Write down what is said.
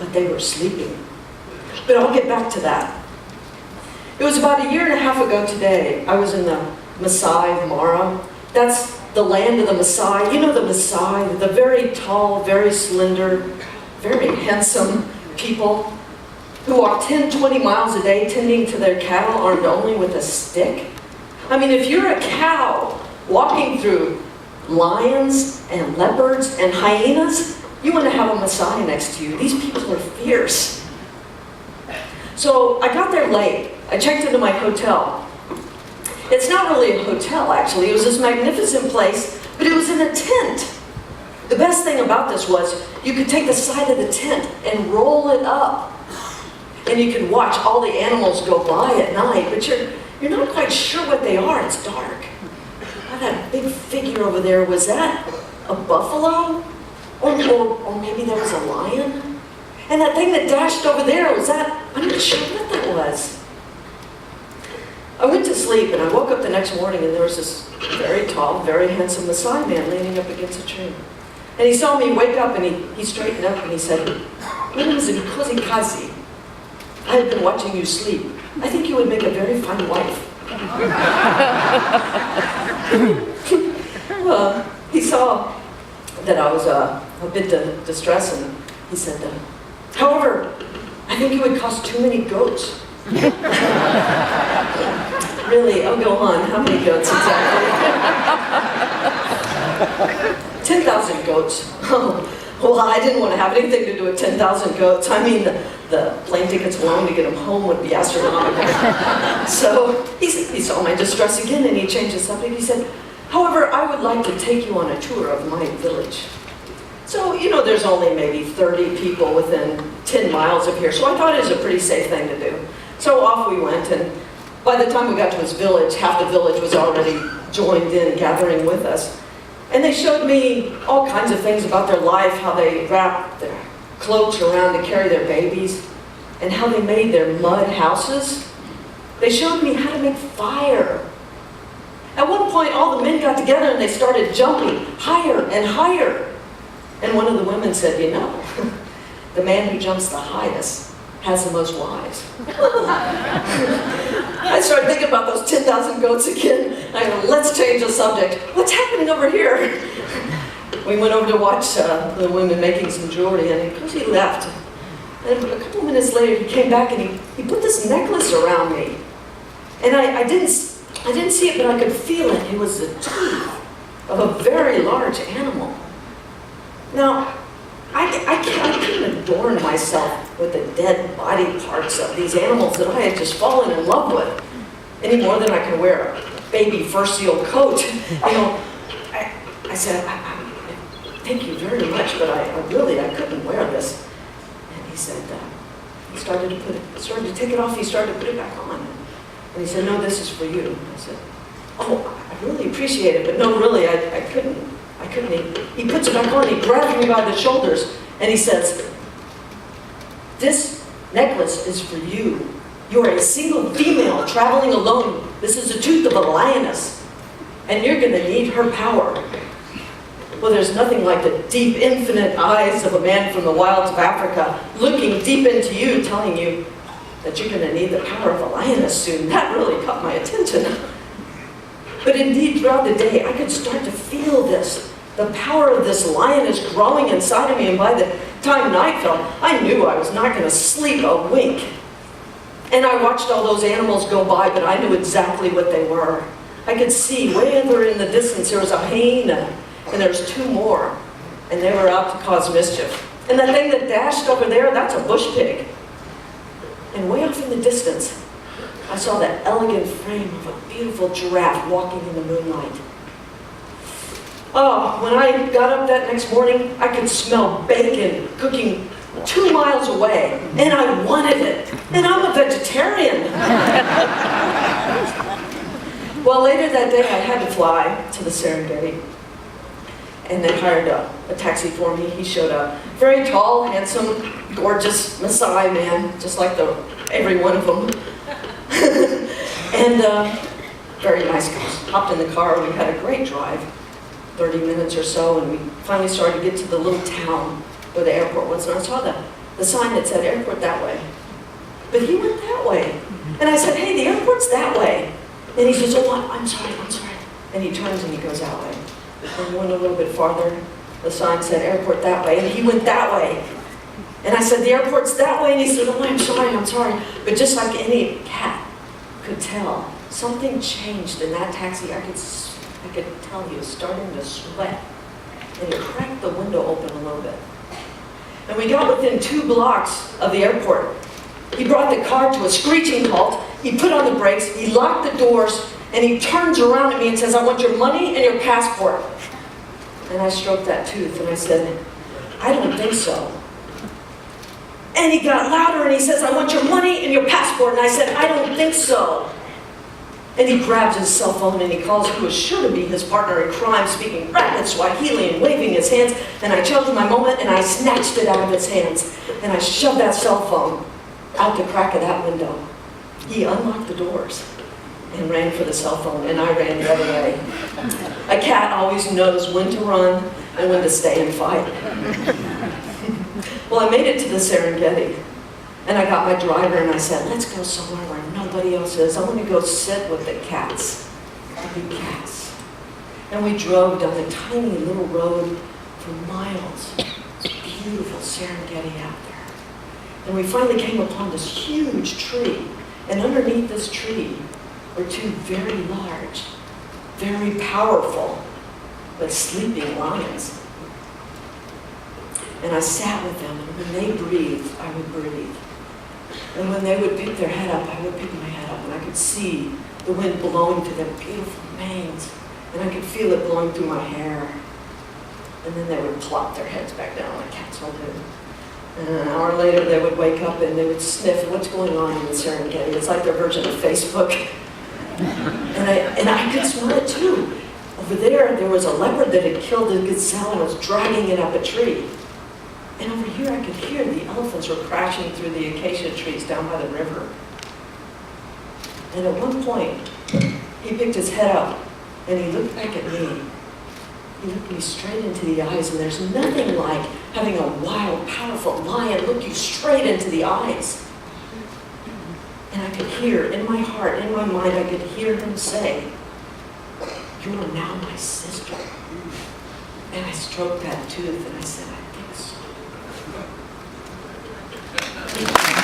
but they were sleeping. But I'll get back to that. It was about 1.5 years ago today. I was in the Maasai Mara. That's the land of the Maasai. You know the Maasai, the very tall, very slender, very handsome people who walk 10, 20 miles a day tending to their cattle armed only with a stick. I mean, if you're a cow walking through lions and leopards and hyenas, you want to have a Maasai next to you. These people are fierce. So I got there late. I checked into my hotel. It's not really a hotel, actually. It was this magnificent place, but it was in a tent. The best thing about this was you could take the side of the tent and roll it up. And you could watch all the animals go by at night, but you're not quite sure what they are. It's dark. Oh, that big figure over there, was that a buffalo? Or maybe there was a lion? And that thing that dashed over there, was that, I'm not sure what that was. I went to sleep and I woke up the next morning and there was this very tall, very handsome Maasai man leaning up against a tree. And he saw me wake up and he straightened up and he said, "My name is Nkosi Kazi. I have been watching you sleep. I think you would make a very fine wife." He saw that I was a bit distressed and he said, "However, I think you would cost too many goats." Really? Oh, go on. How many goats exactly? 10,000 goats. Oh, well, I didn't want to have anything to do with 10,000 goats. I mean, the plane tickets alone to get them home would be astronomical. So he saw my distress again and he changed the subject. He said, "However, I would like to take you on a tour of my village." So, you know, there's only maybe 30 people within 10 miles of here, so I thought it was a pretty safe thing to do. So off we went, and by the time we got to his village, half the village was already joined in, gathering with us. And they showed me all kinds of things about their life, how they wrapped their cloaks around to carry their babies, and how they made their mud houses. They showed me how to make fire. At one point, all the men got together and they started jumping higher and higher. And one of the women said, "You know, the man who jumps the highest has the most wives." I started thinking about those 10,000 goats again. I go, let's change the subject. What's happening over here? We went over to watch the women making some jewelry, and of course he left. And a couple minutes later, he came back and he put this necklace around me. And I didn't see it, but I could feel it. It was the teeth of a very large animal. Now, I couldn't adorn myself with the dead body parts of these animals that I had just fallen in love with, any more than I can wear a baby fur seal coat. You know, I said, "Thank you very much, but I couldn't wear this." And he said, he started to take it off, he started to put it back on. And he said, "No, this is for you." I said, "Oh, I really appreciate it, but no, really, I couldn't. He puts it back on, he grabs me by the shoulders, and he says, "This necklace is for you. You are a single female traveling alone. This is the tooth of a lioness, and you're going to need her power." Well, there's nothing like the deep, infinite eyes of a man from the wilds of Africa looking deep into you, telling you that you're going to need the power of a lioness soon. That really caught my attention. But indeed, throughout the day, I could start to feel this. The power of this lioness growing inside of me, and by the time night fell, I knew I was not going to sleep a wink. And I watched all those animals go by, but I knew exactly what they were. I could see way over in the distance there was a hyena, and there was 2 more, and they were out to cause mischief. And that thing that dashed over there, that's a bush pig. And way off in the distance, I saw that elegant frame of a beautiful giraffe walking in the moonlight. Oh, when I got up that next morning, I could smell bacon cooking 2 miles away, and I wanted it. And I'm a vegetarian. Well, later that day, I had to fly to the Serengeti, and they hired a taxi for me. He showed up. Very tall, handsome, gorgeous Maasai man, just like every one of them. And very nice guy. Hopped in the car, we had a great drive, 30 minutes or so, and we finally started to get to the little town where the airport was, and I saw the the sign that said airport that way. But he went that way. And I said, hey, the airport's that way. And he says, oh, I'm sorry. And he turns and he goes that way. And he went a little bit farther. The sign said airport that way. And he went that way. And I said, the airport's that way. And he said, oh, I'm sorry. But just like any cat could tell, something changed in that taxi. I could tell he was starting to sweat. And he cracked the window open a little bit. And we got within 2 blocks of the airport. He brought the car to a screeching halt. He put on the brakes. He locked the doors. And he turns around at me and says, I want your money and your passport. And I stroked that tooth and I said, I don't think so. And he got louder and he says, I want your money and your passport. And I said, I don't think so. And he grabs his cell phone and he calls who was sure to be his partner in crime, speaking rapid Swahili and waving his hands. And I chose my moment and I snatched it out of his hands. And I shoved that cell phone out the crack of that window. He unlocked the doors and ran for the cell phone, and I ran the other way. A cat always knows when to run and when to stay and fight. Well, I made it to the Serengeti, and I got my driver and I said, let's go somewhere where nobody else is. I want to go sit with the cats, the big cats. And we drove down the tiny little road for miles. It's beautiful Serengeti out there. And we finally came upon this huge tree, and underneath this tree were 2 very large, very powerful, but sleeping lions. And I sat with them, and when they breathed, I would breathe. And when they would pick their head up, I would pick my head up, and I could see the wind blowing through their beautiful manes, and I could feel it blowing through my hair. And then they would plop their heads back down like cats will do. And an hour later, they would wake up and they would sniff what's going on in the Serengeti. It's like their version of Facebook. And I could smell it too. Over there was a leopard that had killed a gazelle and was dragging it up a tree. And over here I could hear the elephants were crashing through the acacia trees down by the river. And at one point, he picked his head up and he looked back at me. He looked me straight into the eyes, and there's nothing like having a wild, powerful lion look you straight into the eyes. And I could hear, in my heart, in my mind, I could hear him say, you are now my sister. And I stroked that tooth and I said, I think so.